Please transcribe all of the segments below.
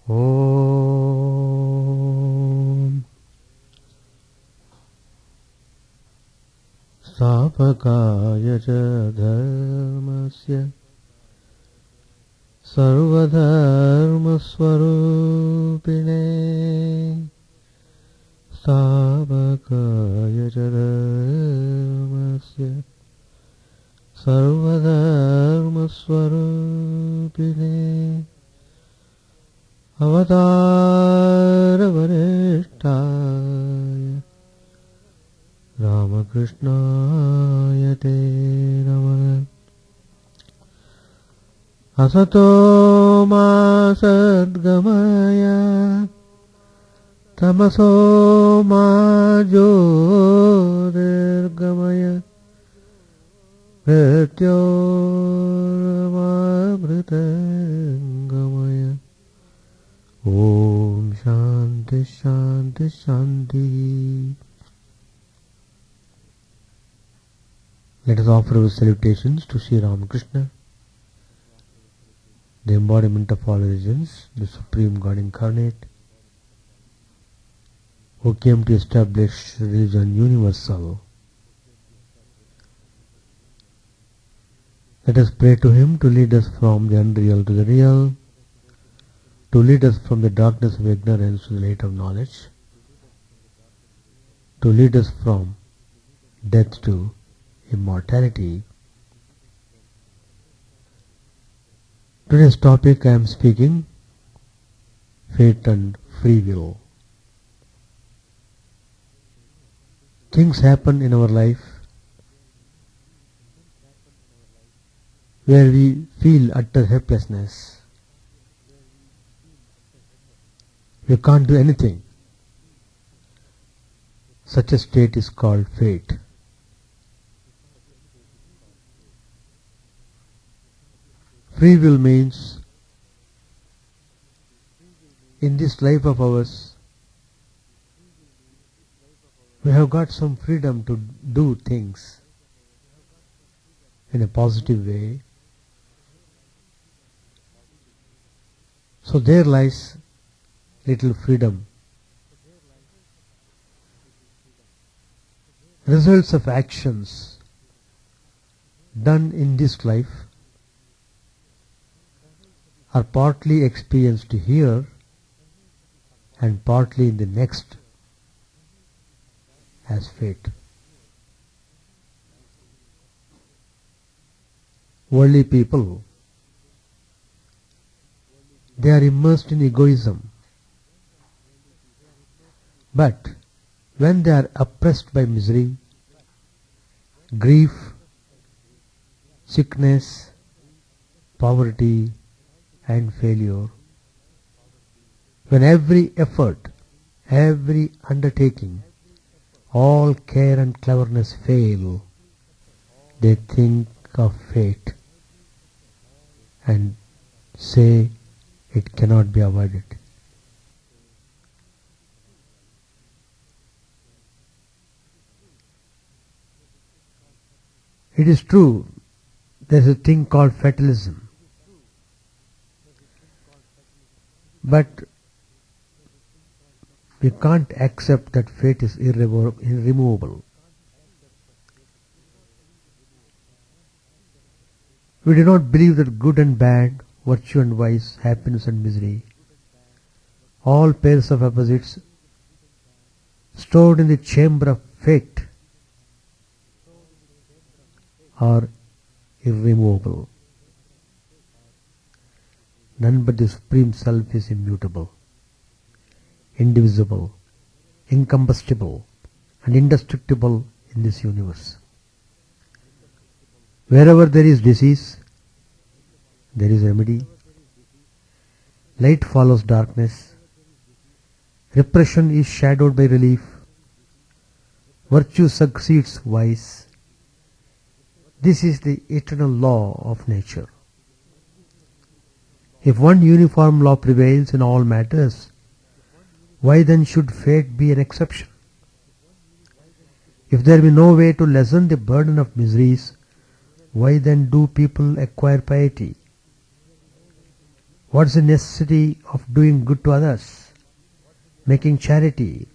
Om Sapakaya ca dharmasya Sarvadharma Swarupine Sapakaya ca dharmasya Sarvadharma Swarupine Avatara Varishtaya Ramakrishna Yate Namah Asato ma sadgamaya Tamaso ma jyotirgamaya Mrityorma mritangamaya Om Shanti Shanti Shanti. Let us offer our salutations to Sri Ramakrishna, the embodiment of all religions, the Supreme God Incarnate, who came to establish religion universal. Let us pray to Him to lead us from the unreal to the real, to lead us from the darkness of ignorance to the light of knowledge, to lead us from death to immortality. Today's topic I am speaking, fate and free will. Things happen in our life where we feel utter helplessness. We can't do anything. Such a state is called fate. Free will means in this life of ours we have got some freedom to do things in a positive way. So there lies little freedom. Results of actions done in this life are partly experienced here and partly in the next as fate. Worldly people, they are immersed in egoism. But when they are oppressed by misery, grief, sickness, poverty and failure, when every effort, every undertaking, all care and cleverness fail, they think of fate and say it cannot be avoided. It is true, there is a thing called fatalism. But we can't accept that fate is irremovable. We do not believe that good and bad, virtue and vice, happiness and misery, all pairs of opposites stored in the chamber of fate are irremovable. None but the Supreme Self is immutable, indivisible, incombustible and indestructible in this universe. Wherever there is disease, there is remedy. Light follows darkness. Repression is shadowed by relief. Virtue succeeds vice. This is the eternal law of nature. If one uniform law prevails in all matters, why then should fate be an exception? If there be no way to lessen the burden of miseries, why then do people acquire piety? What is the necessity of doing good to others, making charity,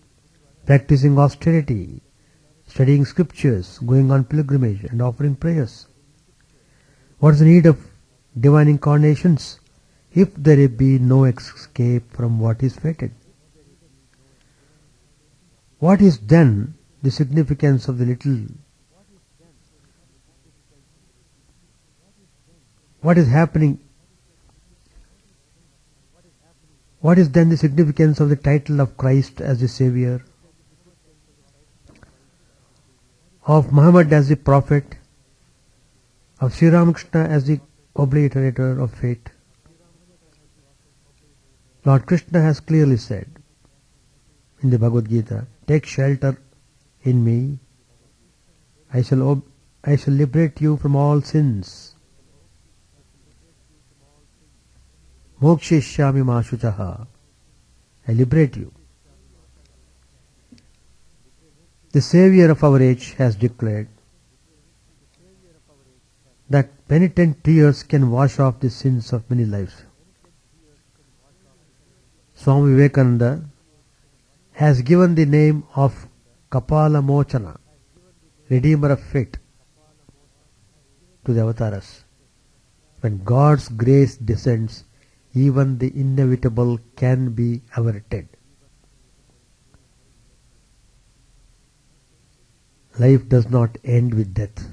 practicing austerity, studying scriptures, going on pilgrimage and offering prayers? What is the need of divine incarnations if there be no escape from what is fated? What is then the significance of the little? What is happening? What is then the significance of the title of Christ as the Savior, of Muhammad as the Prophet, of Sri Ramakrishna as the obliterator of fate? Lord Krishna has clearly said in the Bhagavad Gita, "Take shelter in me, I shall liberate you from all sins. Mokshishyami ma shuchaha, I liberate you." The Savior of our age has declared that penitent tears can wash off the sins of many lives. Swami Vivekananda has given the name of Kapala Mochana, Redeemer of fate, to the avatars. When God's grace descends, even the inevitable can be averted. Life does not end with death.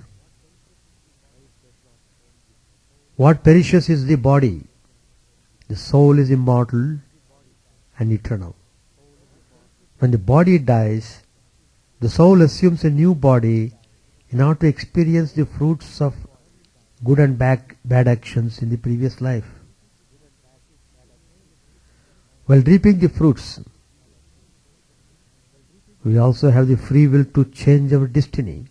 What perishes is the body. The soul is immortal and eternal. When the body dies, the soul assumes a new body in order to experience the fruits of good and bad actions in the previous life. While reaping the fruits, we also have the free will to change our destiny.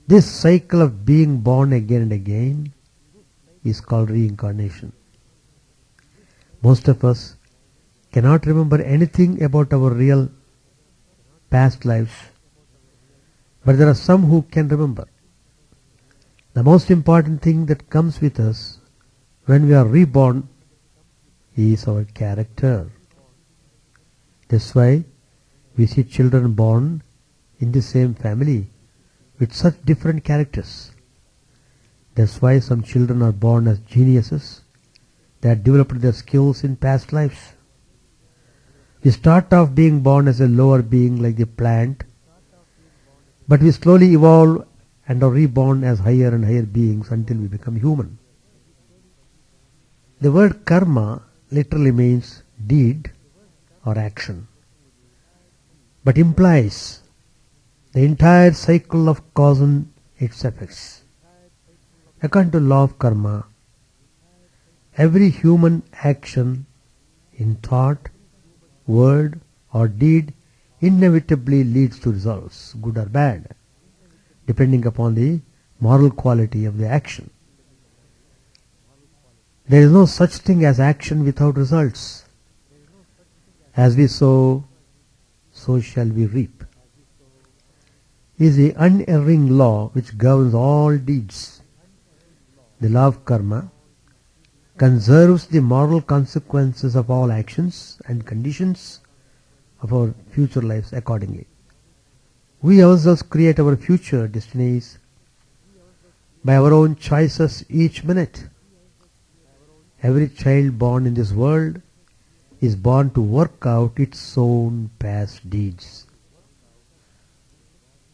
This cycle of being born again and again is called reincarnation. Most of us cannot remember anything about our real past lives, but there are some who can remember. The most important thing that comes with us when we are reborn is our character. That's why we see children born in the same family with such different characters. That's why some children are born as geniuses. They have developed their skills in past lives. We start off being born as a lower being like the plant, but we slowly evolve and are reborn as higher and higher beings until we become human. The word karma literally means deed or action, but implies the entire cycle of cause and its effects. According to law of karma, every human action in thought, word or deed inevitably leads to results, good or bad, depending upon the moral quality of the action. There is no such thing as action without results. As we sow, so shall we reap, is the unerring law which governs all deeds. The law of karma conserves the moral consequences of all actions and conditions of our future lives accordingly. We ourselves create our future destinies by our own choices each minute. Every child born in this world is born to work out its own past deeds.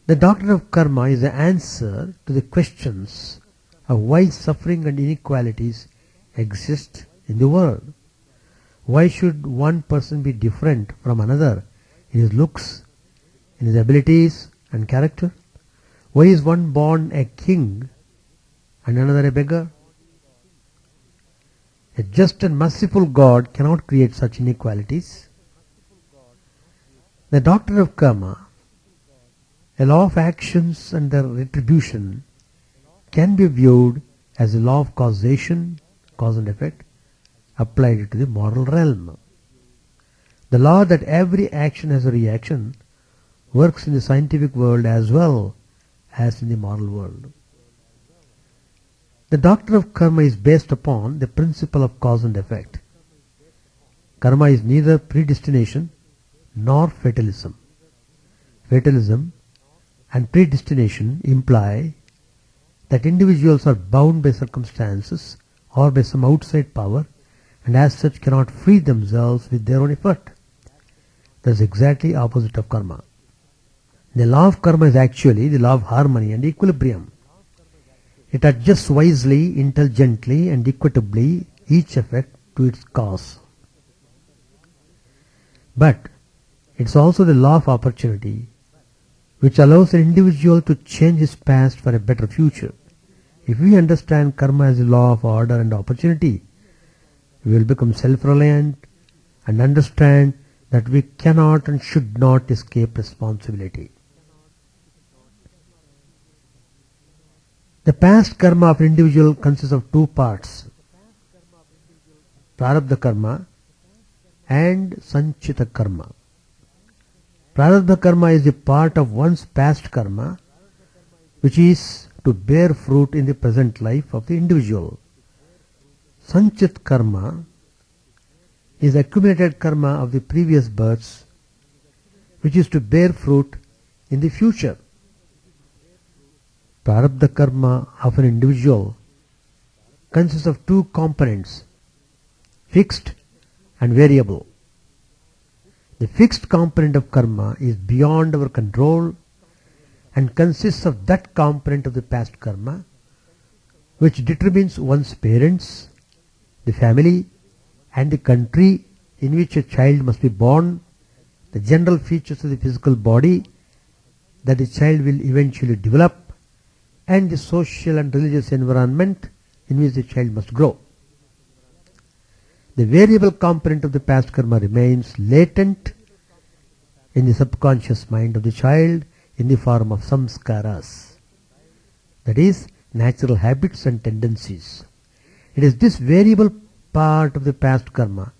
The doctrine of karma is the answer to the questions of why suffering and inequalities exist in the world. Why should one person be different from another in his looks, in his abilities and character? Why is one born a king and another a beggar? A just and merciful God cannot create such inequalities. The doctrine of karma, a law of actions and their retribution, can be viewed as a law of causation, cause and effect, applied to the moral realm. The law that every action has a reaction works in the scientific world as well as in the moral world. The doctrine of karma is based upon the principle of cause and effect. Karma is neither predestination nor fatalism. Fatalism and predestination imply that individuals are bound by circumstances or by some outside power and as such cannot free themselves with their own effort. That is exactly opposite of karma. The law of karma is actually the law of harmony and equilibrium. It adjusts wisely, intelligently and equitably each effect to its cause. But it is also the law of opportunity which allows an individual to change his past for a better future. If we understand karma as the law of order and opportunity, we will become self-reliant and understand that we cannot and should not escape responsibility. The past karma of an individual consists of two parts, prarabdha karma and sanchita karma. Prarabdha karma is the part of one's past karma which is to bear fruit in the present life of the individual. Sanchit karma is accumulated karma of the previous births which is to bear fruit in the future. Prarabdha karma of an individual consists of two components, fixed and variable. The fixed component of karma is beyond our control and consists of that component of the past karma which determines one's parents, the family and the country in which a child must be born, the general features of the physical body that the child will eventually develop, and the social and religious environment in which the child must grow. The variable component of the past karma remains latent in the subconscious mind of the child in the form of samskaras, that is, natural habits and tendencies. It is this variable part of the past karma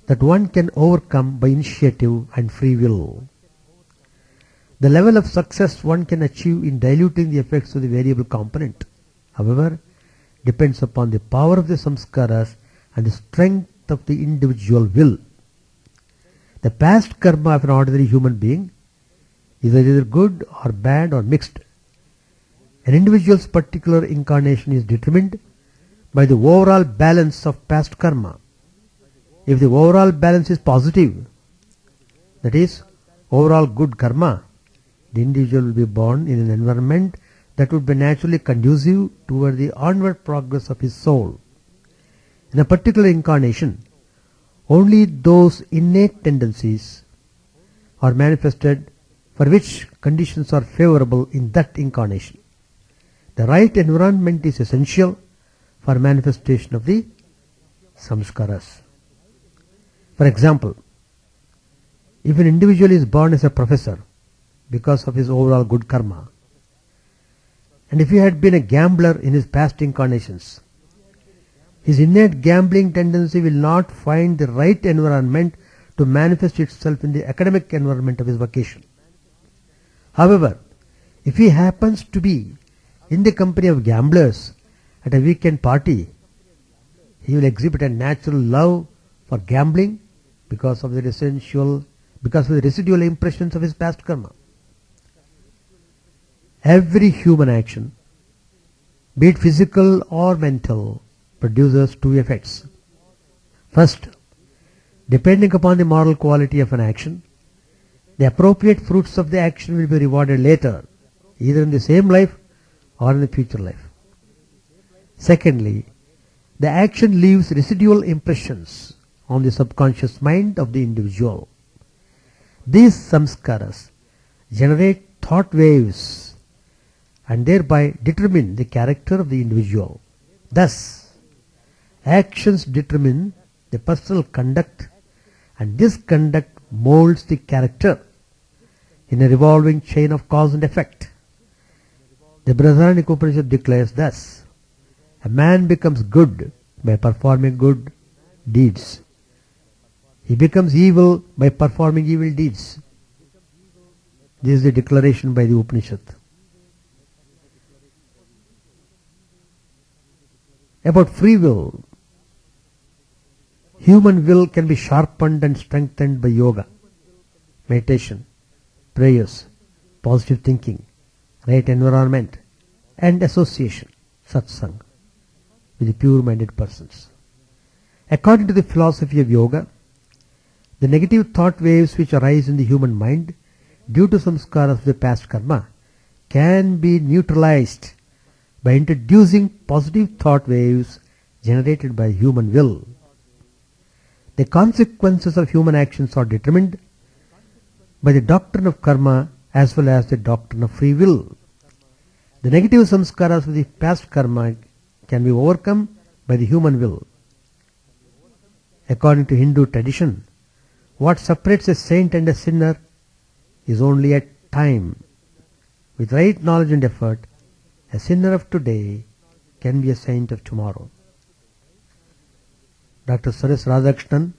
that one can overcome by initiative and free will. The level of success one can achieve in diluting the effects of the variable component, however, depends upon the power of the samskaras and the strength of the individual will. The past karma of an ordinary human being is either good or bad or mixed. An individual's particular incarnation is determined by the overall balance of past karma. If the overall balance is positive, that is, overall good karma, the individual will be born in an environment that would be naturally conducive toward the onward progress of his soul. In a particular incarnation, only those innate tendencies are manifested for which conditions are favorable in that incarnation. The right environment is essential for manifestation of the samskaras. For example, if an individual is born as a professor because of his overall good karma, and if he had been a gambler in his past incarnations, his innate gambling tendency will not find the right environment to manifest itself in the academic environment of his vocation. However, if he happens to be in the company of gamblers at a weekend party, he will exhibit a natural love for gambling because of the residual impressions of his past karma. Every human action, be it physical or mental, produces two effects. First, depending upon the moral quality of an action, the appropriate fruits of the action will be rewarded later, either in the same life or in the future life. Secondly, the action leaves residual impressions on the subconscious mind of the individual. These samskaras generate thought waves and thereby determine the character of the individual. Thus, actions determine the personal conduct, and this conduct molds the character in a revolving chain of cause and effect. The Brihadaranyaka Upanishad declares thus: a man becomes good by performing good deeds. He becomes evil by performing evil deeds. This is the declaration by the Upanishad. About free will. Human will can be sharpened and strengthened by yoga, meditation, prayers, positive thinking, right environment, and association, satsang, with the pure-minded persons. According to the philosophy of yoga, the negative thought waves which arise in the human mind due to samskaras of the past karma can be neutralized by introducing positive thought waves generated by human will. The consequences of human actions are determined by the doctrine of karma as well as the doctrine of free will. The negative samskaras of the past karma can be overcome by the human will. According to Hindu tradition, what separates a saint and a sinner is only a time. With right knowledge and effort, a sinner of today can be a saint of tomorrow. Dr. Suresh Radhakrishnan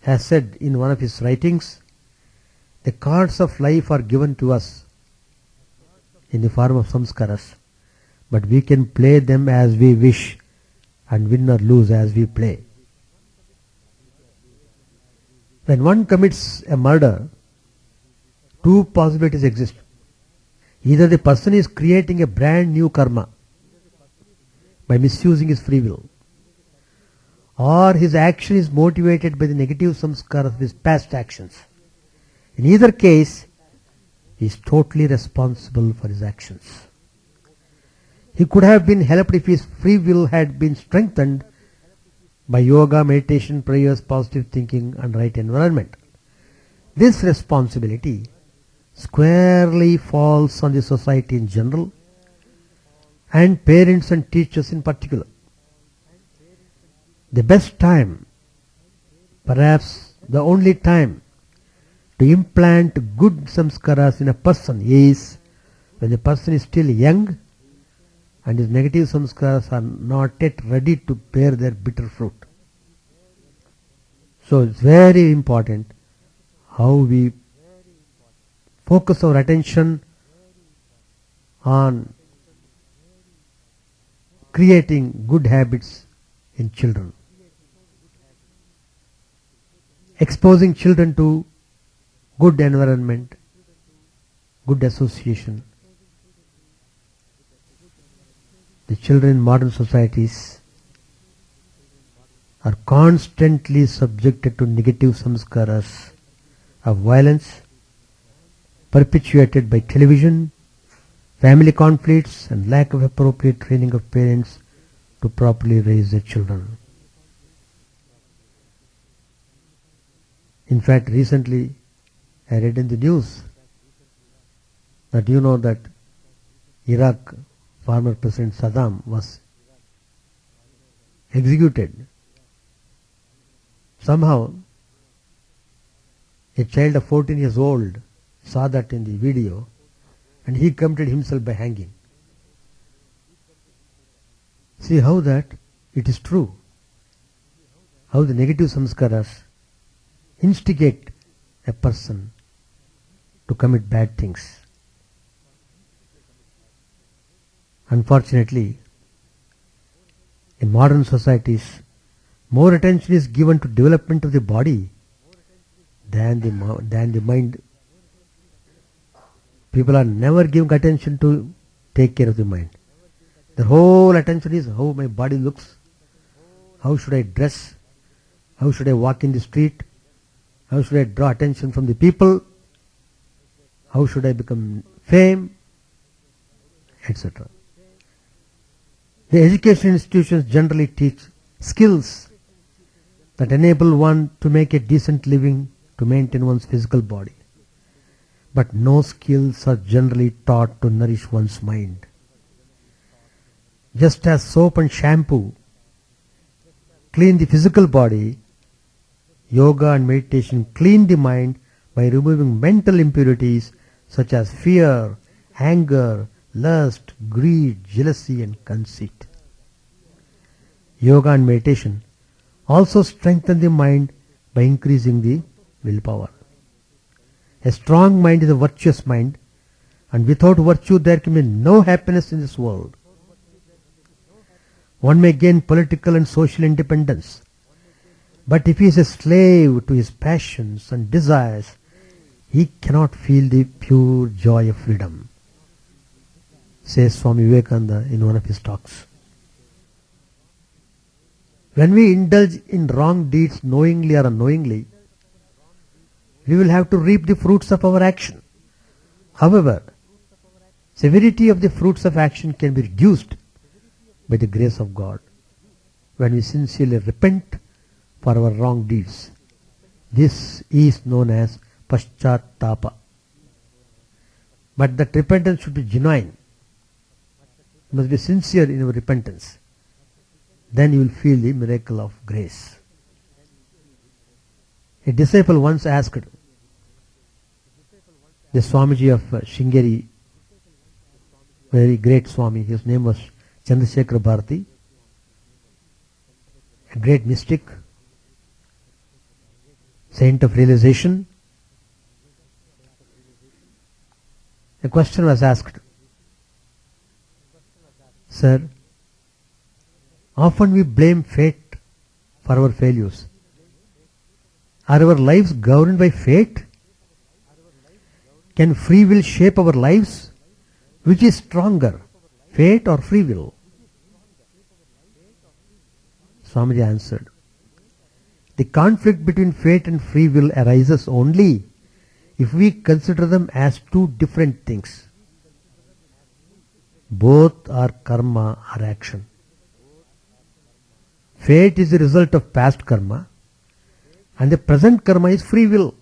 has said in one of his writings, the cards of life are given to us in the form of samskaras, but we can play them as we wish and win or lose as we play. When one commits a murder, two possibilities exist. Either the person is creating a brand new karma by misusing his free will, or his action is motivated by the negative samskaras of his past actions. In either case, he is totally responsible for his actions. He could have been helped if his free will had been strengthened by yoga, meditation, prayers, positive thinking, and right environment. This responsibility squarely falls on the society in general and parents and teachers in particular. The best time, perhaps the only time, to implant good samskaras in a person is when the person is still young and his negative samskaras are not yet ready to bear their bitter fruit. So it's very important how we focus our attention on creating good habits in children. Exposing children to good environment, good association. The children in modern societies are constantly subjected to negative samskaras of violence perpetuated by television, family conflicts, and lack of appropriate training of parents to properly raise their children. In fact, recently I read in the news that that Iraq former President Saddam was executed. Somehow a child of 14 years old saw that in the video and he committed himself by hanging. See how that it is true. How the negative samskaras instigate a person to commit bad things. Unfortunately, in modern societies, more attention is given to development of the body than the mind. People are never giving attention to take care of the mind. Their whole attention is how my body looks, how should I dress, how should I walk in the street, how should I draw attention from the people, how should I become fame, etc. The education institutions generally teach skills that enable one to make a decent living, to maintain one's physical body. But no skills are generally taught to nourish one's mind. Just as soap and shampoo clean the physical body, yoga and meditation clean the mind by removing mental impurities such as fear, anger, lust, greed, jealousy, and conceit. Yoga and meditation also strengthen the mind by increasing the willpower. A strong mind is a virtuous mind, and without virtue there can be no happiness in this world. One may gain political and social independence. But if he is a slave to his passions and desires, he cannot feel the pure joy of freedom, says Swami Vivekananda in one of his talks. When we indulge in wrong deeds knowingly or unknowingly, we will have to reap the fruits of our action. However, severity of the fruits of action can be reduced by the grace of God when we sincerely repent for our wrong deeds. This is known as Paschattapa. But that repentance should be genuine. You must be sincere in your repentance. Then you will feel the miracle of grace. A disciple once asked the Swamiji of Shringeri, very great Swami, his name was Chandrasekhar Bharati, a great mystic, saint of realization. A question was asked, Sir, often we blame fate for our failures. Are our lives governed by fate? Can free will shape our lives? Which is stronger, fate or free will? Swamiji answered, the conflict between fate and free will arises only if we consider them as two different things. Both are karma or action. Fate is the result of past karma and the present karma is free will.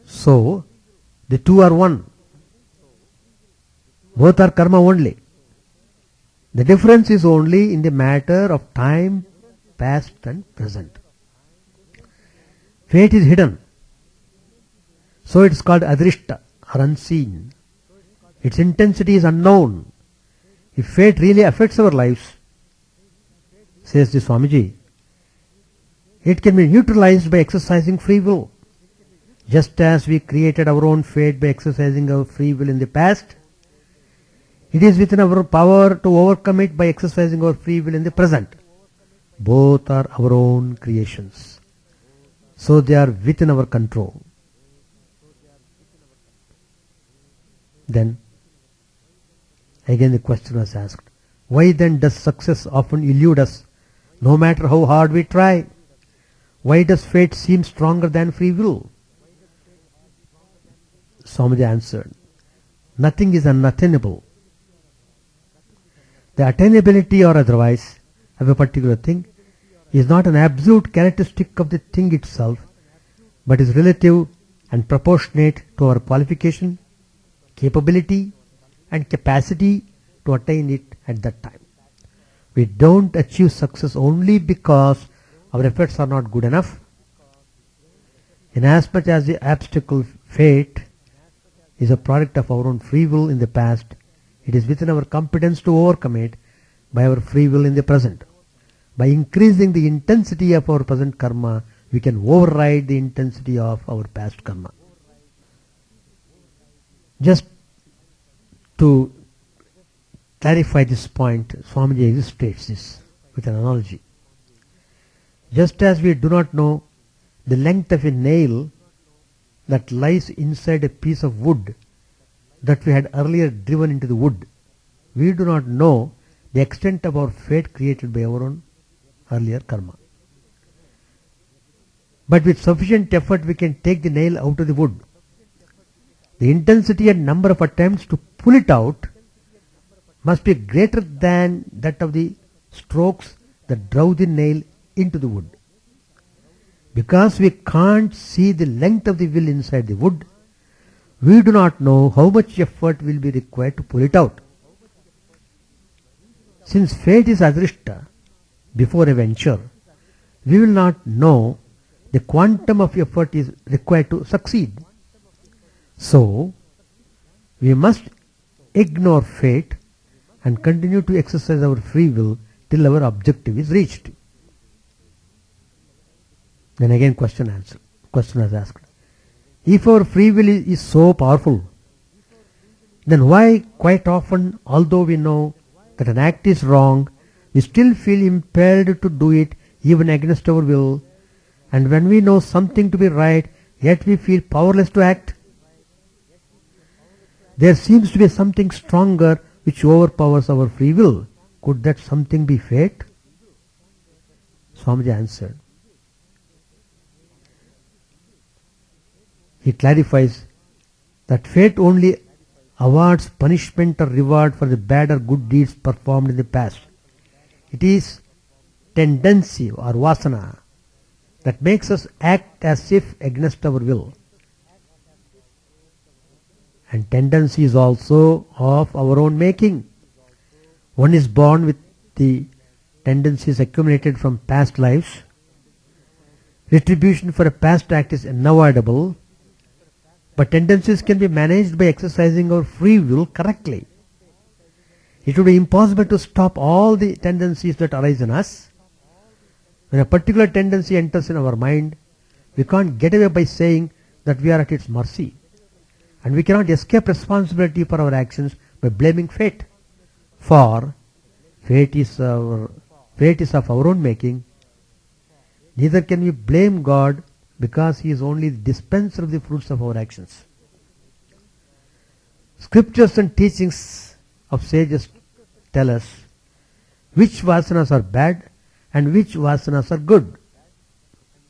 So, the two are one. Both are karma only. The difference is only in the matter of time, past and present. Fate is hidden. So it is called adrishta or unseen. Its intensity is unknown. If fate really affects our lives, says the Swamiji, it can be neutralized by exercising free will. Just as we created our own fate by exercising our free will in the past, it is within our power to overcome it by exercising our free will in the present. Both are our own creations. So they are within our control. Then, again the question was asked, why then does success often elude us, no matter how hard we try? Why does fate seem stronger than free will? Swamiji answered, nothing is unattainable. The attainability or otherwise of a particular thing is not an absolute characteristic of the thing itself, but is relative and proportionate to our qualification, capability and capacity to attain it at that time. We don't achieve success only because our efforts are not good enough. Inasmuch as the obstacle fate is a product of our own free will in the past, it is within our competence to overcome it by our free will in the present. By increasing the intensity of our present karma, we can override the intensity of our past karma. Just to clarify this point, Swamiji illustrates this with an analogy. Just as we do not know the length of a nail that lies inside a piece of wood that we had earlier driven into the wood, we do not know the extent of our fate created by our own earlier karma. But with sufficient effort we can take the nail out of the wood. The intensity and number of attempts to pull it out must be greater than that of the strokes that drove the nail into the wood. Because we can't see the length of the will inside the wood, we do not know how much effort will be required to pull it out. Since fate is adrishta before a venture, we will not know the quantum of effort is required to succeed. So, we must ignore fate and continue to exercise our free will till our objective is reached. Then again question was asked. If our free will is so powerful, then why quite often, although we know that an act is wrong, we still feel impelled to do it even against our will, and when we know something to be right, yet we feel powerless to act. There seems to be something stronger which overpowers our free will. Could that something be fate? Swamiji answered. He clarifies that fate only awards punishment or reward for the bad or good deeds performed in the past. It is tendency or vasana that makes us act as if against our will. And tendency is also of our own making. One is born with the tendencies accumulated from past lives. Retribution for a past act is unavoidable, but tendencies can be managed by exercising our free will correctly. It would be impossible to stop all the tendencies that arise in us. When a particular tendency enters in our mind, we can't get away by saying that we are at its mercy. And we cannot escape responsibility for our actions by blaming fate. For fate is of our own making. Neither can we blame God because He is only the dispenser of the fruits of our actions. Scriptures and teachings of sages tell us which vasanas are bad and which vasanas are good.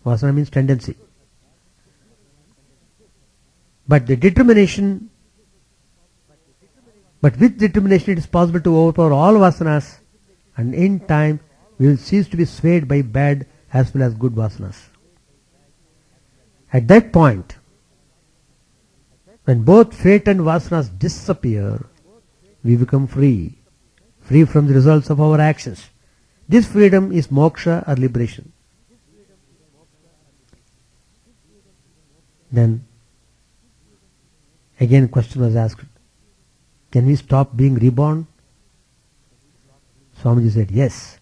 Vasana means tendency. But with determination it is possible to overpower all vasanas, and in time we will cease to be swayed by bad as well as good vasanas. At that point, when both fate and vasanas disappear, we become free from the results of our actions. This freedom is moksha or liberation. Then again question was asked, can we stop being reborn? Swamiji said, yes,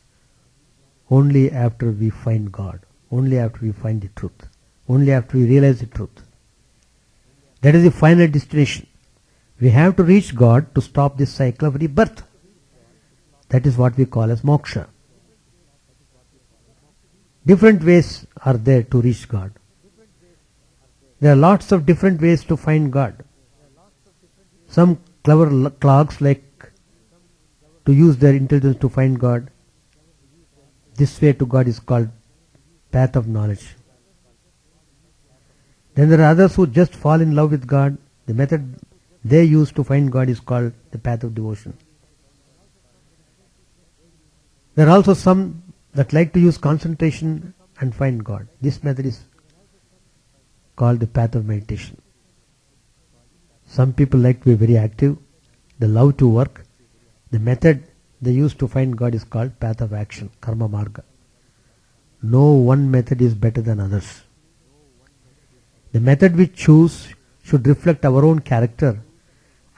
only after we find God, only after we find the truth, only after we realize the truth. That is the final destination. We have to reach God to stop this cycle of rebirth. That is what we call as moksha. Different ways are there to reach God. There are lots of different ways to find God. Some clever clerks like to use their intelligence to find God. This way to God is called path of knowledge. Then there are others who just fall in love with God. The method they use to find God is called the path of devotion. There are also some that like to use concentration and find God. This method is called the path of meditation. Some people like to be very active. They love to work. The method they use to find God is called path of action, karma marga. No one method is better than others. The method we choose should reflect our own character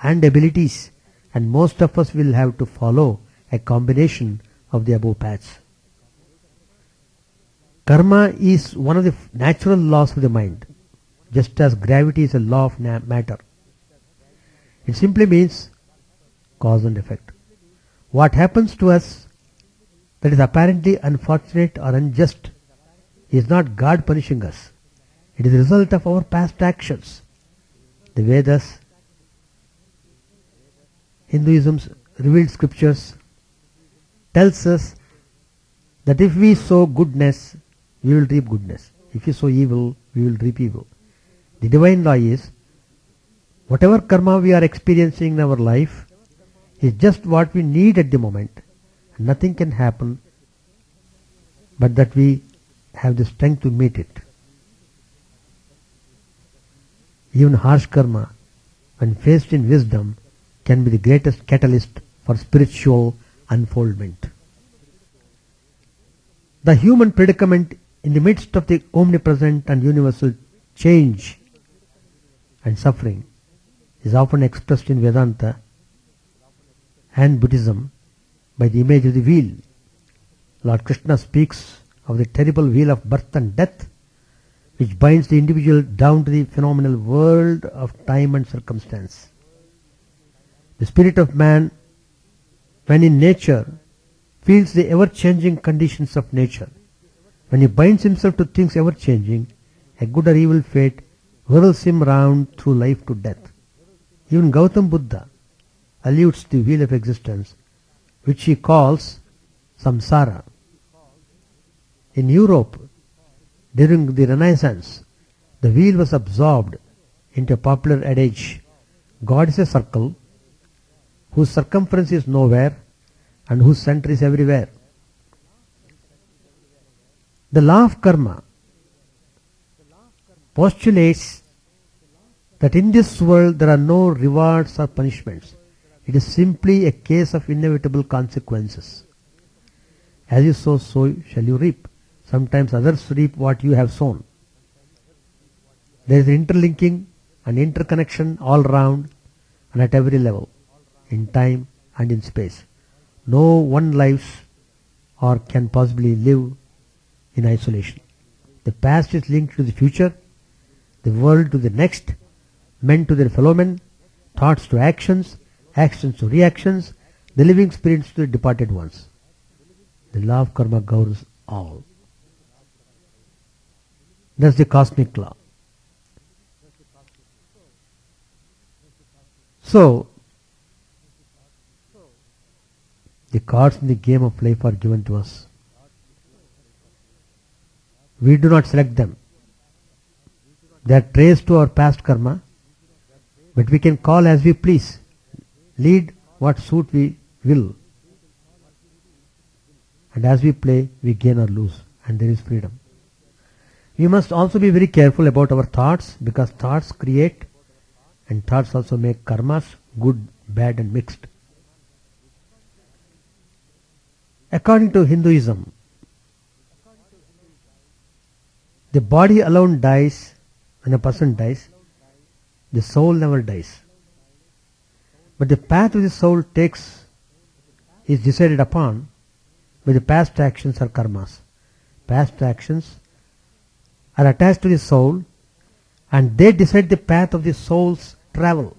and abilities, and most of us will have to follow a combination of the above paths. Karma is one of the natural laws of the mind, just as gravity is a law of matter. It simply means cause and effect. What happens to us that is apparently unfortunate or unjust is not God punishing us. It is the result of our past actions. The Vedas, Hinduism's revealed scriptures tells us that if we sow goodness, we will reap goodness. If we sow evil, we will reap evil. The divine law is, whatever karma we are experiencing in our life is just what we need at the moment. Nothing can happen but that we have the strength to meet it. Even harsh karma, when faced in wisdom, can be the greatest catalyst for spiritual unfoldment. The human predicament in the midst of the omnipresent and universal change and suffering is often expressed in Vedanta and Buddhism by the image of the wheel. Lord Krishna speaks of the terrible wheel of birth and death, which binds the individual down to the phenomenal world of time and circumstance. The spirit of man, when in nature, feels the ever-changing conditions of nature. When he binds himself to things ever-changing, a good or evil fate whirls him round through life to death. Even Gautam Buddha alludes to the wheel of existence, which he calls samsara. In Europe, during the Renaissance, the wheel was absorbed into a popular adage, God is a circle whose circumference is nowhere and whose center is everywhere. The law of karma postulates that in this world there are no rewards or punishments. It is simply a case of inevitable consequences. As you sow, so shall you reap. Sometimes others reap what you have sown. There is interlinking and interconnection all round and at every level, in time and in space. No one lives or can possibly live in isolation. The past is linked to the future, the world to the next, men to their fellow men, thoughts to actions, actions to reactions, the living spirits to the departed ones. The law of karma governs all. That's the cosmic law. So, the cards in the game of life are given to us. We do not select them. They are traced to our past karma, but we can call as we please, lead what suit we will. And as we play, we gain or lose, and there is freedom. We must also be very careful about our thoughts, because thoughts create, and thoughts also make karmas, good, bad and mixed. According to Hinduism, the body alone dies. When a person dies, the soul never dies. But the path which the soul takes is decided upon by the past actions or karmas. Past actions are attached to the soul and they decide the path of the soul's travel.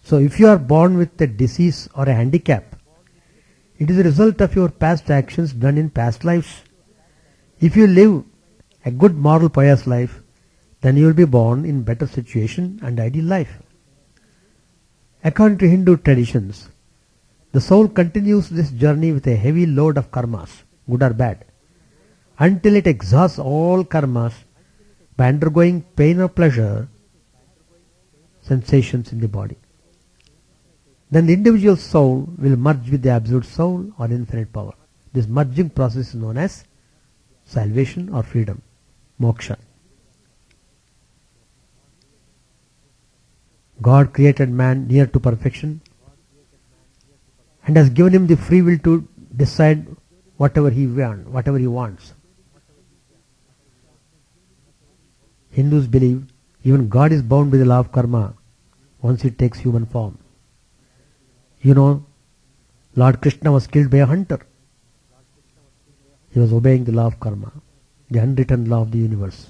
So if you are born with a disease or a handicap, it is a result of your past actions done in past lives. If you live a good moral pious life, then you will be born in better situation and ideal life. According to Hindu traditions, the soul continues this journey with a heavy load of karmas, good or bad, until it exhausts all karmas by undergoing pain or pleasure sensations in the body. Then the individual soul will merge with the absolute soul or infinite power. This merging process is known as salvation or freedom, moksha. God created man near to perfection and has given him the free will to decide whatever he wants. Hindus believe even God is bound by the law of karma once he takes human form. You know, Lord Krishna was killed by a hunter. He was obeying the law of karma, the unwritten law of the universe.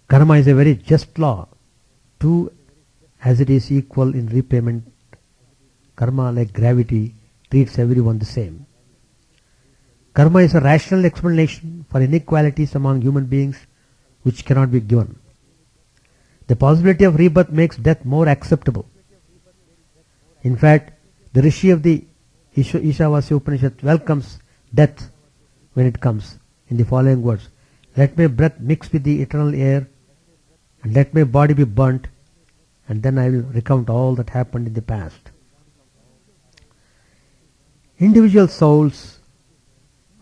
Karma is a very just law. Two as it is equal in repayment. Karma, like gravity, treats everyone the same. Karma is a rational explanation for inequalities among human beings which cannot be given. The possibility of rebirth makes death more acceptable. In fact, the Rishi of the Ishavasya Upanishad welcomes death when it comes in the following words: let my breath mix with the eternal air and let my body be burnt, and then I will recount all that happened in the past. Individual souls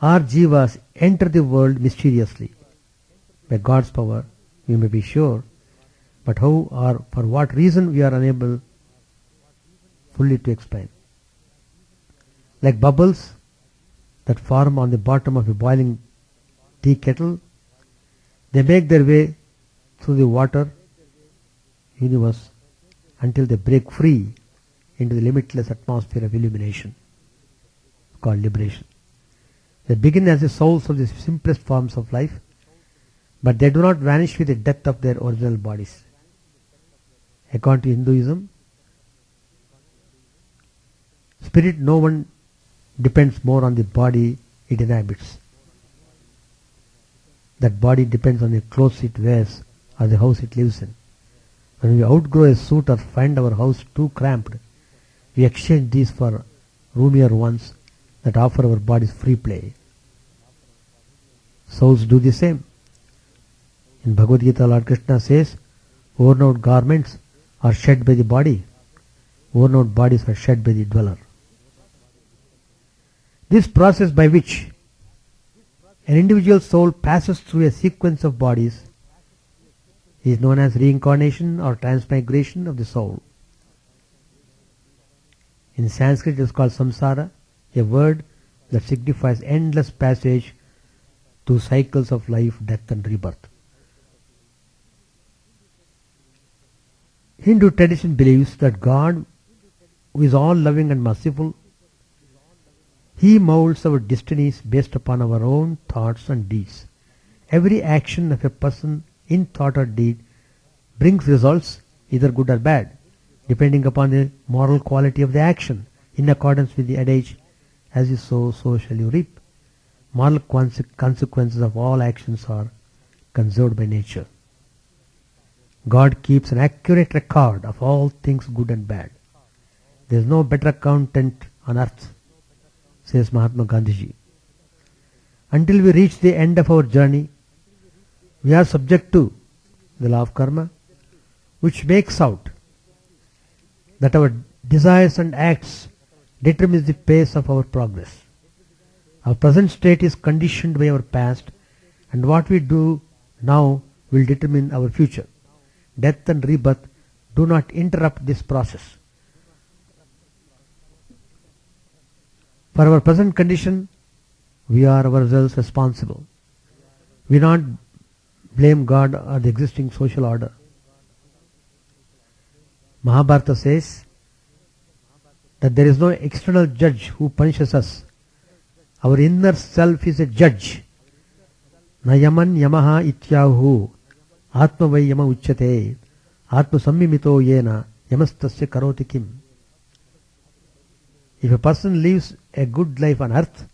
or jivas enter the world mysteriously. By God's power, we may be sure, but how or for what reason we are unable fully to explain. Like bubbles that form on the bottom of a boiling tea kettle, they make their way through the water universe until they break free into the limitless atmosphere of illumination called liberation. They begin as the souls of the simplest forms of life, but they do not vanish with the death of their original bodies. According to Hinduism, spirit no one depends more on the body it inhabits. That body depends on the clothes it wears or the house it lives in. When we outgrow a suit or find our house too cramped, we exchange these for roomier ones that offer our bodies free play. Souls do the same. In Bhagavad Gita, Lord Krishna says, worn out garments are shed by the body, worn out bodies are shed by the dweller. This process by which an individual soul passes through a sequence of bodies is known as reincarnation or transmigration of the soul. In Sanskrit it is called samsara, a word that signifies endless passage through cycles of life, death and rebirth. Hindu tradition believes that God, who is all loving and merciful, He molds our destinies based upon our own thoughts and deeds. Every action of a person in thought or deed brings results, either good or bad, depending upon the moral quality of the action, in accordance with the adage, as you sow, so shall you reap. Moral consequences of all actions are conserved by nature. God keeps an accurate record of all things good and bad. There is no better accountant on earth, says Mahatma Gandhiji. Until we reach the end of our journey, we are subject to the law of karma, which makes out that our desires and acts determines the pace of our progress. Our present state is conditioned by our past, and what we do now will determine our future. Death and rebirth do not interrupt this process. For our present condition, we are ourselves responsible. We not blame God or the existing social order. Mahabharata says that there is no external judge who punishes us. Our inner self is a judge. Na yaman yamaha ityahu atma vai yama uchyate atma sammimito yena yamastasya karoti kim. If a person lives a good life on earth,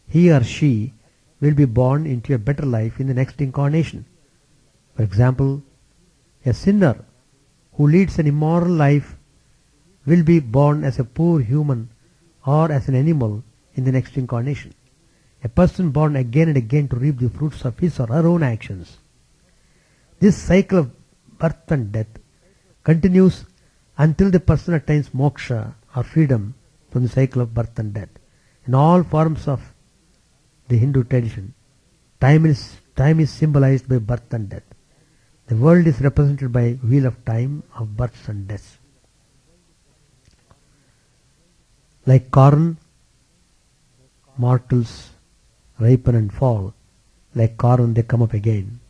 he or she will be born into a better life in the next incarnation. For example, a sinner who leads an immoral life will be born as a poor human or as an animal in the next incarnation. A person born again and again to reap the fruits of his or her own actions. This cycle of birth and death continues until the person attains moksha or freedom from the cycle of birth and death. In all forms of the Hindu tradition, time is symbolized by birth and death. The world is represented by wheel of time of births and deaths. Like corn, mortals ripen and fall. Like corn, they come up again.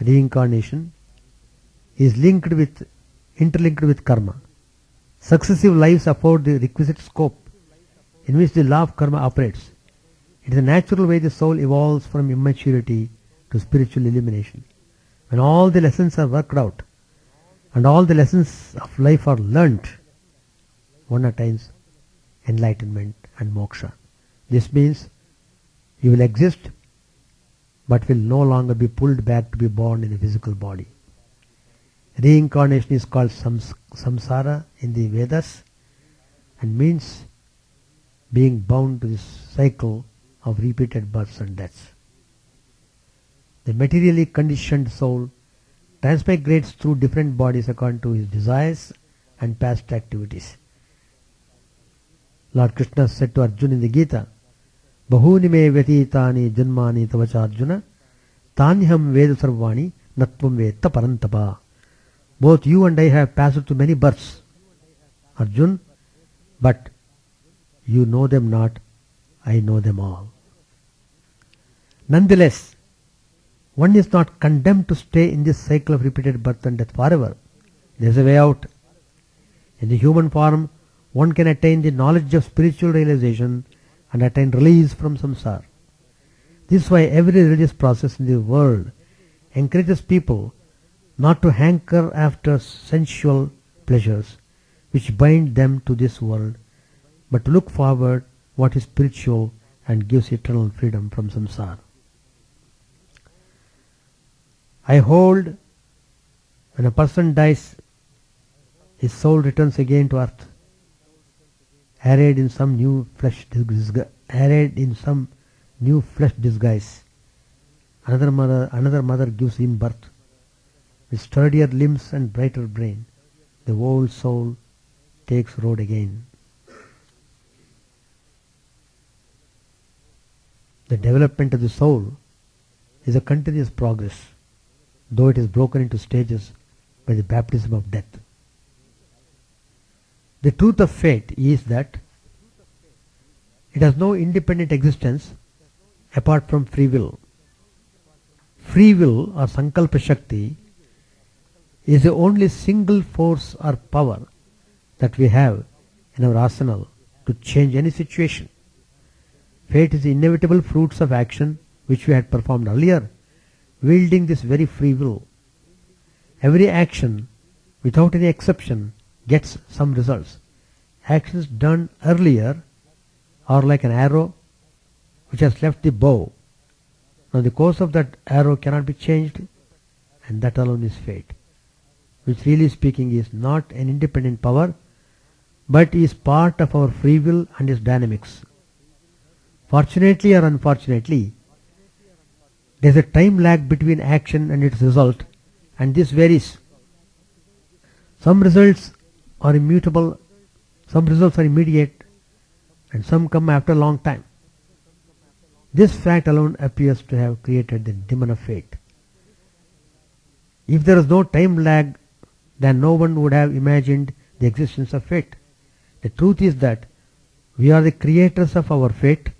Reincarnation is interlinked with karma. Successive lives afford the requisite scope in which the law of karma operates. It is a natural way the soul evolves from immaturity to spiritual illumination. When all the lessons are worked out and all the lessons of life are learnt, one attains enlightenment and moksha. This means you will exist but will no longer be pulled back to be born in a physical body. Reincarnation is called samsara in the Vedas and means being bound to this cycle of repeated births and deaths. The materially conditioned soul transmigrates through different bodies according to his desires and past activities. Lord Krishna said to Arjuna in the Gita, Bahuni me vyatitani janmani tavacha Arjuna, tanyam veda sarvani natvam veta parantapa. Both you and I have passed through many births, Arjun, but you know them not, I know them all. Nonetheless, one is not condemned to stay in this cycle of repeated birth and death forever. There is a way out. In the human form, one can attain the knowledge of spiritual realization and attain release from samsara. This is why every religious process in the world encourages people not to hanker after sensual pleasures which bind them to this world, but to look forward what is spiritual and gives eternal freedom from samsara. I hold when a person dies, his soul returns again to earth, arrayed in some new flesh disguise. Another mother gives him birth. With sturdier limbs and brighter brain, the old soul takes road again. The development of the soul is a continuous progress, though it is broken into stages by the baptism of death. The truth of fate is that it has no independent existence apart from free will. Free will or Sankalpa Shakti is the only single force or power that we have in our arsenal to change any situation. Fate is the inevitable fruits of action which we had performed earlier, wielding this very free will. Every action, without any exception, gets some results. Actions done earlier are like an arrow which has left the bow. Now the course of that arrow cannot be changed, and that alone is fate, which really speaking is not an independent power, but is part of our free will and its dynamics. Fortunately or unfortunately, there is a time lag between action and its result, and this varies. Some results are immutable, some results are immediate, and some come after a long time. This fact alone appears to have created the demon of fate. If there is no time lag, then no one would have imagined the existence of fate. The truth is that we are the creators of our fate,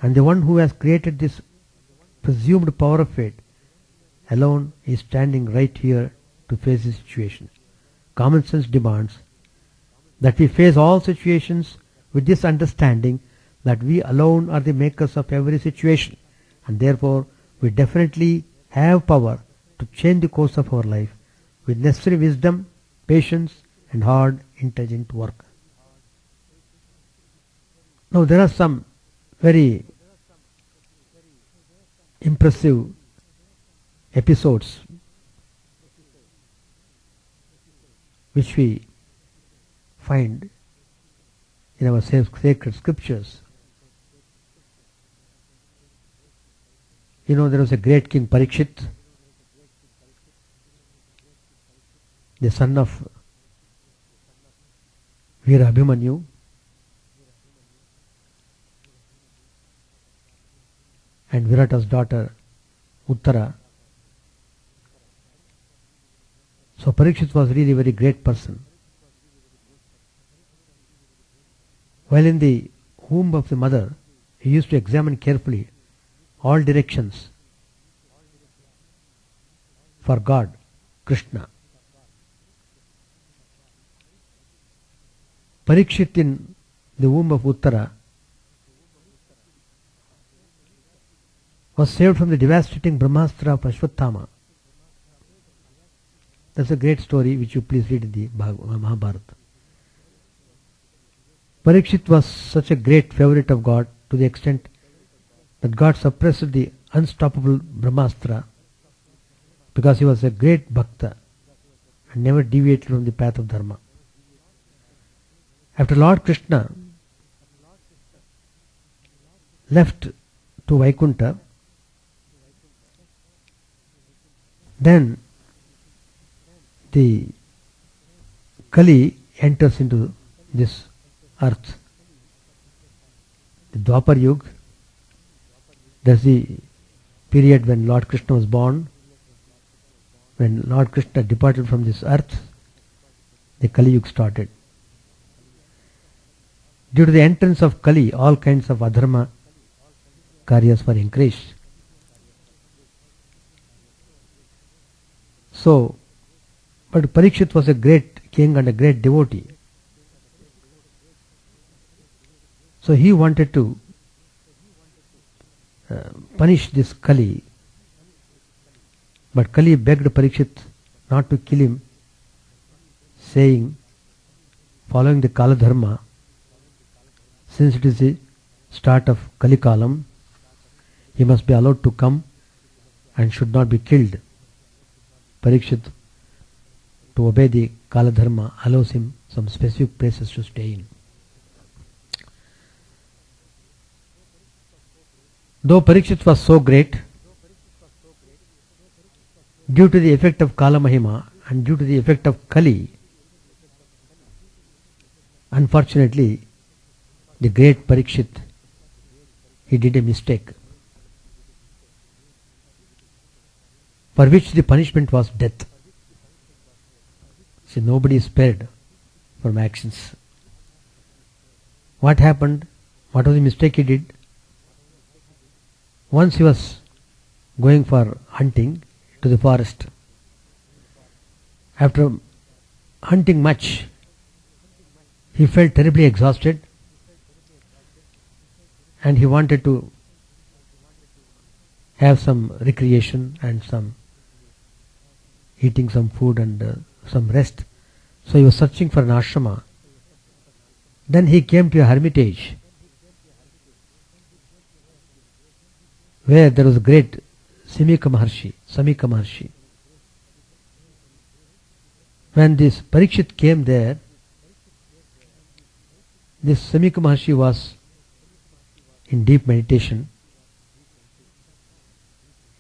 and the one who has created this presumed power of fate alone is standing right here to face the situation. Common sense demands that we face all situations with this understanding that we alone are the makers of every situation, and therefore we definitely have power to change the course of our life with necessary wisdom, patience, and hard, intelligent work. Now there are some very impressive episodes which we find in our sacred scriptures. There was a great king Parikshit, the son of Veera Abhimanyu, and Virata's daughter Uttara. So Parikshit was really a very great person. While in the womb of the mother, he used to examine carefully all directions for God, Krishna. Parikshit in the womb of Uttara was saved from the devastating Brahmastra of Ashwatthama. That's a great story which you please read in the Mahabharata. Parikshit was such a great favorite of God to the extent that God suppressed the unstoppable Brahmastra because he was a great bhakta and never deviated from the path of dharma. After Lord Krishna left to Vaikuntha, then the Kali enters into this earth. The Dwapar Yuga, that's the period when Lord Krishna was born. When Lord Krishna departed from this earth, the Kali Yuga started. Due to the entrance of Kali, all kinds of adharma karyas were encouraged. So, but Parikshit was a great king and a great devotee. So he wanted to punish this Kali, but Kali begged Parikshit not to kill him, saying, following the Kala Dharma, since it is the start of Kali Kalam, he must be allowed to come and should not be killed. Parikshit, to obey the Kala Dharma, allows him some specific places to stay in. Though Parikshit was so great, due to the effect of Kala Mahima and due to the effect of Kali, unfortunately, the great Parikshit, he did a mistake, for which the punishment was death. See, nobody is spared from actions. What happened? What was the mistake he did? Once he was going for hunting to the forest. After hunting much, he felt terribly exhausted and he wanted to have some recreation and some eating some food and some rest. So he was searching for an ashrama. Then he came to a hermitage where there was a great Samika Maharshi. When this Parikshit came there, this Samika Maharshi was in deep meditation.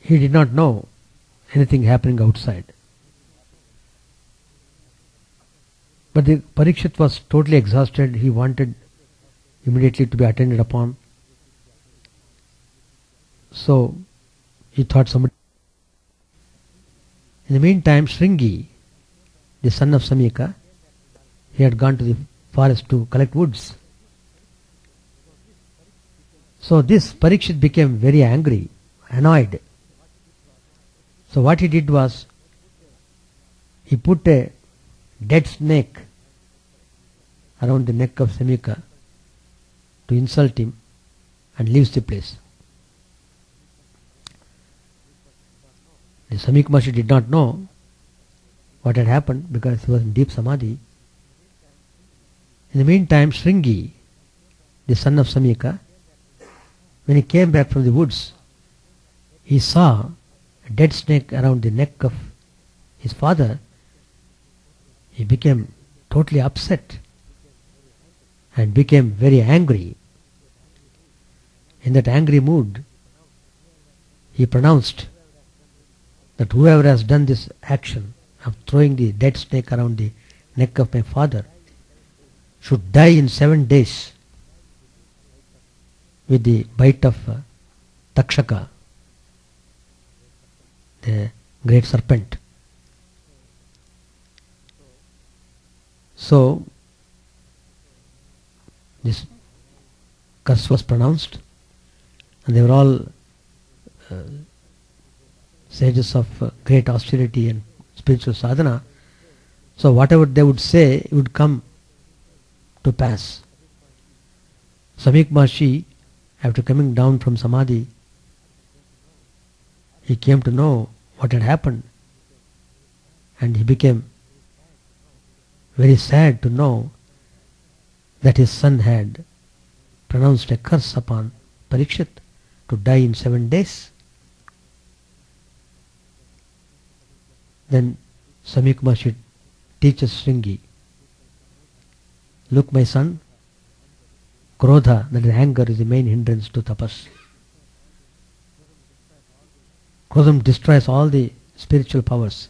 He did not know anything happening outside. But the Parikshit was totally exhausted. He wanted immediately to be attended upon. So he thought somebody. In the meantime, Shringi, the son of Samika, he had gone to the forest to collect woods. So this Parikshit became very angry, annoyed. So what he did was, he put a dead snake around the neck of Samika to insult him and leaves the place. The Samika Maharshi did not know what had happened because he was in deep samadhi. In the meantime, Shringi, the son of Samika, when he came back from the woods, he saw a dead snake around the neck of his father. He became totally upset and became very angry. In that angry mood, he pronounced that whoever has done this action of throwing the dead snake around the neck of my father should die in 7 days with the bite of Takshaka, the great serpent. So this curse was pronounced, and they were all sages of great austerity and spiritual sadhana. So whatever they would say, it would come to pass. Samik Maharshi, after coming down from samadhi, he came to know what had happened, and he became very sad to know that his son had pronounced a curse upon Parikshit to die in 7 days. Then Samik Maharshi teaches Shringi, look my son, Krodha, that is anger, is the main hindrance to tapas. Krodham destroys all the spiritual powers.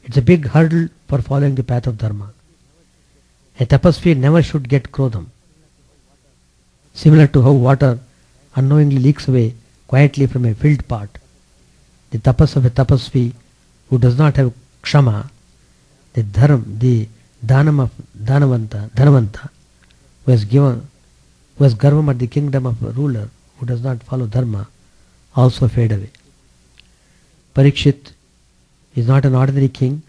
It's a big hurdle for following the path of dharma. A tapasvi never should get Krodham. Similar to how water unknowingly leaks away quietly from a filled pot, the tapas of a tapasvi who does not have kshama, the dhanam of dhanavanta, who has garvam at the kingdom of a ruler who does not follow dharma, also fade away. Parikshit is not an ordinary king.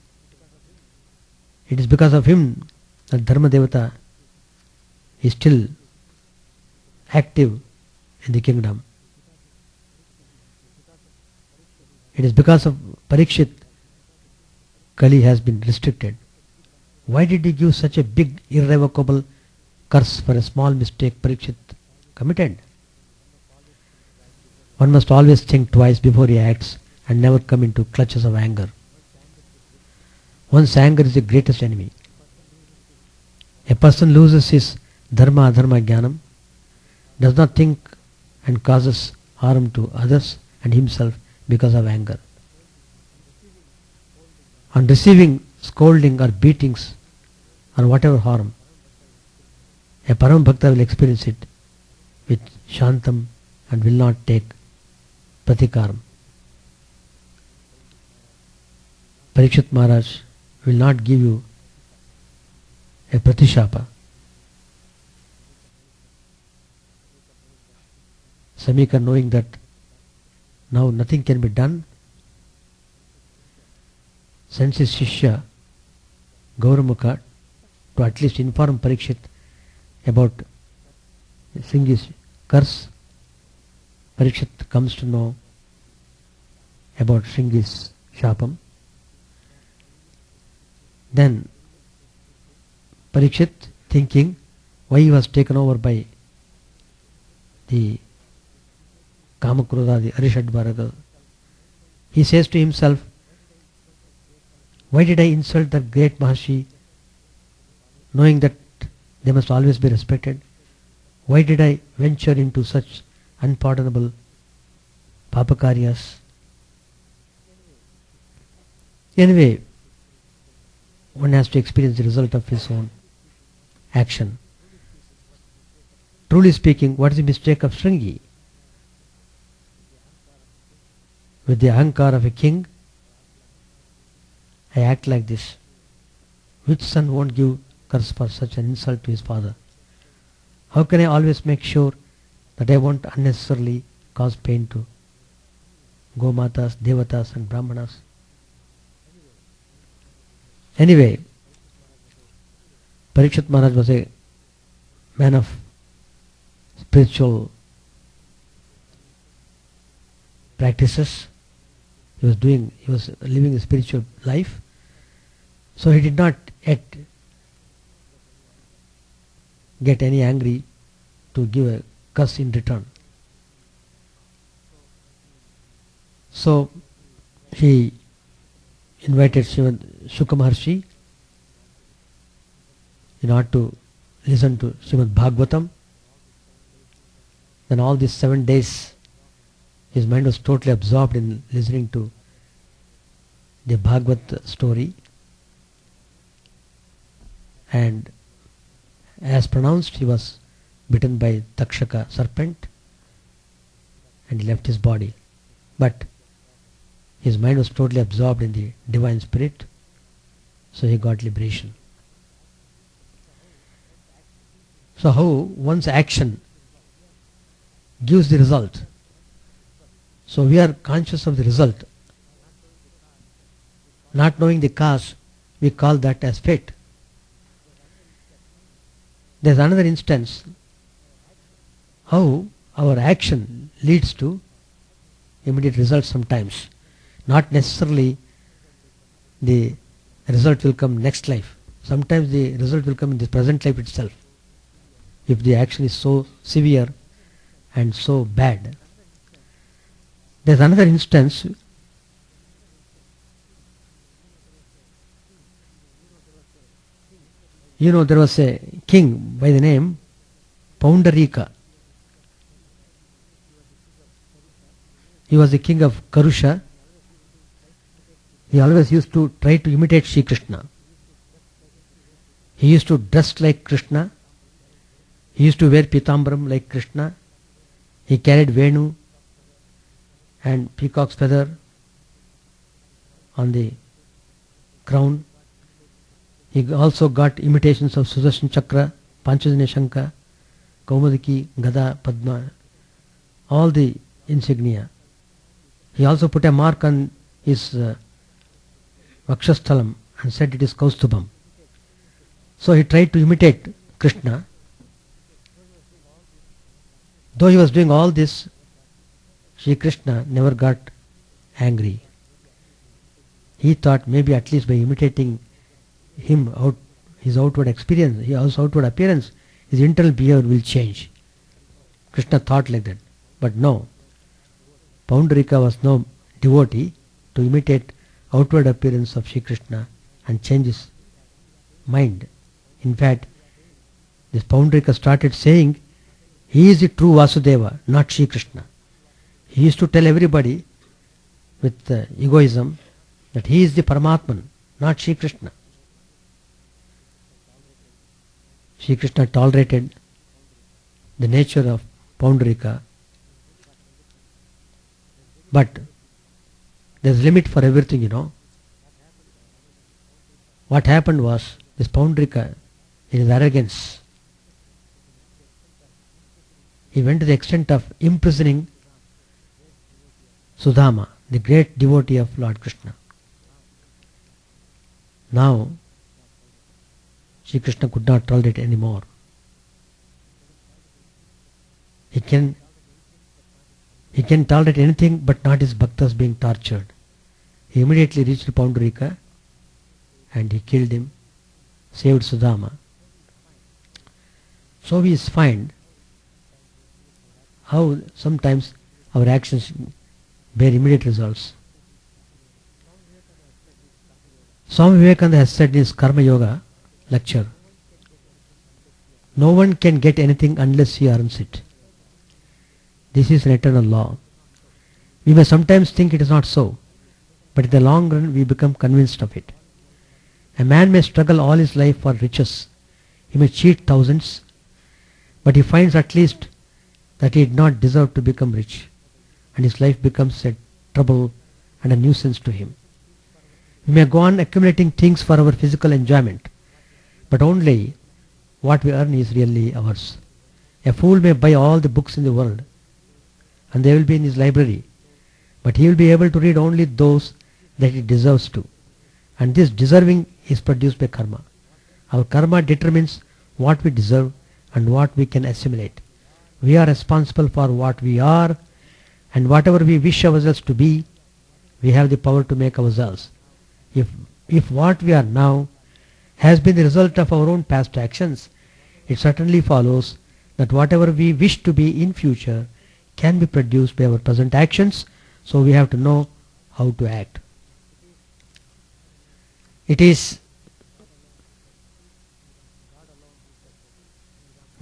It is because of him that Dharma Devata is still active in the kingdom. It is because of Parikshit Kali has been restricted. Why did he give such a big irrevocable curse for a small mistake Parikshit committed. One must always think twice before he acts and never come into clutches of anger. One's anger is the greatest enemy. A person loses his dharma adharma jnanam, does not think and causes harm to others and himself because of anger. On receiving scolding or beatings or whatever harm, a Param Bhakta will experience it with Shantam and will not take Pratikaram. Parikshit Maharaj will not give you a Pratishapa. Samika, knowing that now nothing can be done, sends his Shishya Gauramukha to at least inform Parikshit about Sringi's curse. Parikshit comes to know about Sringi's Shapam. Then Parikshit, thinking why he was taken over by the Kamakroda, the Arishadvaraga, he says to himself, why did I insult that great Maharshi, knowing that they must always be respected? Why did I venture into such unpardonable papakaryas? Anyway, one has to experience the result of his own action. Truly speaking, what is the mistake of Sringi? With the ahankar of a king, I act like this. Which son won't give curse for such an insult to his father? How can I always make sure that I won't unnecessarily cause pain to Gomatas, Devatas and Brahmanas? Anyway, Parikshit Maharaj was a man of spiritual practices. He was living a spiritual life. So he did not yet get any angry to give a curse in return. So he invited Shuka Maharshi in order to listen to Srimad Bhagavatam. Then all these 7 days his mind was totally absorbed in listening to the Bhagavat story, and as pronounced, he was bitten by Takshaka serpent and he left his body. But his mind was totally absorbed in the divine spirit, so he got liberation. So how one's action gives the result. So we are conscious of the result. Not knowing the cause, we call that as fate. There is another instance how our action leads to immediate results sometimes. Not necessarily the result will come next life. Sometimes the result will come in the present life itself, if the action is so severe and so bad. There is another instance. There was a king by the name Poundarika. He was the king of Karusha. He always used to try to imitate Sri Krishna. He used to dress like Krishna. He used to wear pitambaram like Krishna. He carried Venu and peacock's feather on the crown. He also got imitations of Sudarshan Chakra, Panchajanya Shanka, Kaumadiki, Gada, Padma, all the insignia. He also put a mark on his Vakshasthalam and said it is Kaustubham. So he tried to imitate Krishna. Though he was doing all this, Sri Krishna never got angry. He thought maybe at least by imitating him, his outward experience, his outward appearance, his internal behavior will change. Krishna thought like that. But no, Paundarika was no devotee to imitate outward appearance of Sri Krishna and change his mind. In fact, this Paundarika started saying, he is the true Vasudeva, not Sri Krishna. He used to tell everybody with egoism that he is the Paramatman, not Sri Krishna. Sri Krishna tolerated the nature of Paundarika, but there is limit for everything, you know. What happened was, this Paundarika, in his arrogance, he went to the extent of imprisoning Sudama, the great devotee of Lord Krishna. Now, Sri Krishna could not tolerate anymore. He can tolerate anything but not his bhaktas being tortured. He immediately reached Paundarika and he killed him, saved Sudama. So we find how sometimes our actions bear immediate results. Swami Vivekananda has said in his Karma Yoga lecture, no one can get anything unless he earns it. This is an eternal law. We may sometimes think it is not so, but in the long run we become convinced of it. A man may struggle all his life for riches. He may cheat thousands, but he finds at least that he did not deserve to become rich, and his life becomes a trouble and a nuisance to him. We may go on accumulating things for our physical enjoyment, but only what we earn is really ours. A fool may buy all the books in the world, and they will be in his library, but he will be able to read only those that he deserves to. And this deserving is produced by karma. Our karma determines what we deserve and what we can assimilate. We are responsible for what we are, and whatever we wish ourselves to be, we have the power to make ourselves. If what we are now has been the result of our own past actions, it certainly follows that whatever we wish to be in future can be produced by our present actions, so we have to know how to act. It is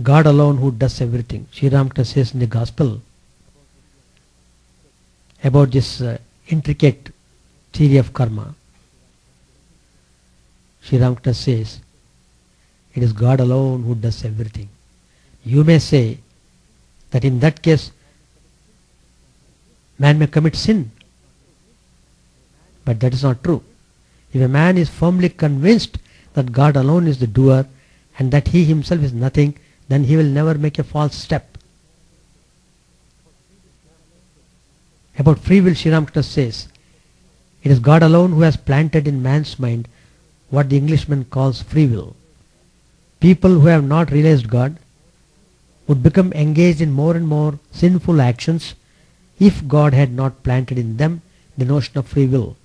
God alone who does everything. Sri Ramakrishna says in the Gospel about this intricate theory of karma. Sri Ramakrishna says, it is God alone who does everything. You may say that in that case, man may commit sin. But that is not true. If a man is firmly convinced that God alone is the doer and that he himself is nothing, then he will never make a false step. About free will, Sri Ramakrishna says, it is God alone who has planted in man's mind what the Englishman calls free will. People who have not realized God would become engaged in more and more sinful actions if God had not planted in them the notion of free will.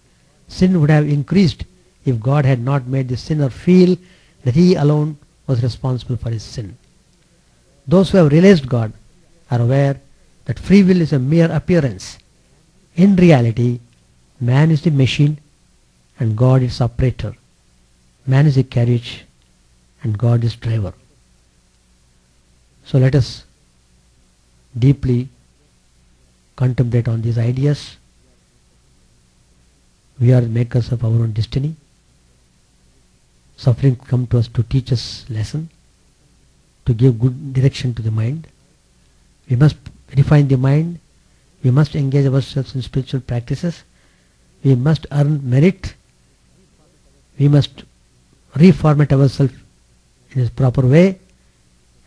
Sin would have increased if God had not made the sinner feel that he alone was responsible for his sin. Those who have realized God are aware that free will is a mere appearance. In reality, man is the machine and God is operator. Man is the carriage and God is driver. So let us deeply contemplate on these ideas. We are makers of our own destiny. Suffering comes to us to teach us lesson, to give good direction to the mind. We must refine the mind. We must engage ourselves in spiritual practices. We must earn merit. We must reformat ourselves in a proper way,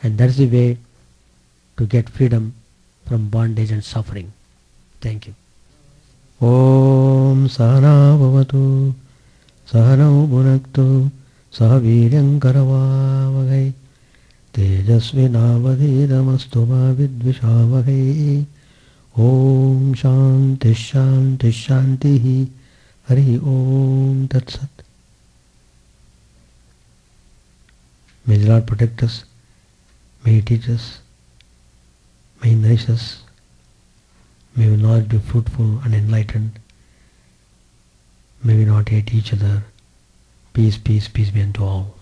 and that is the way to get freedom from bondage and suffering. Thank you. Om Sahana Bhavatu Sahanau Bhunaktu Sahaviryam Karavavagai Tejasvinavadhidamastu ma vidvishavai. Om Shanti Shanti Shanti Hari Om Tat Sat. May the Lord protect us May He teach us, may He nourish us, may we not be fruitful and enlightened, may we not hate each other. Peace, peace, peace be unto all.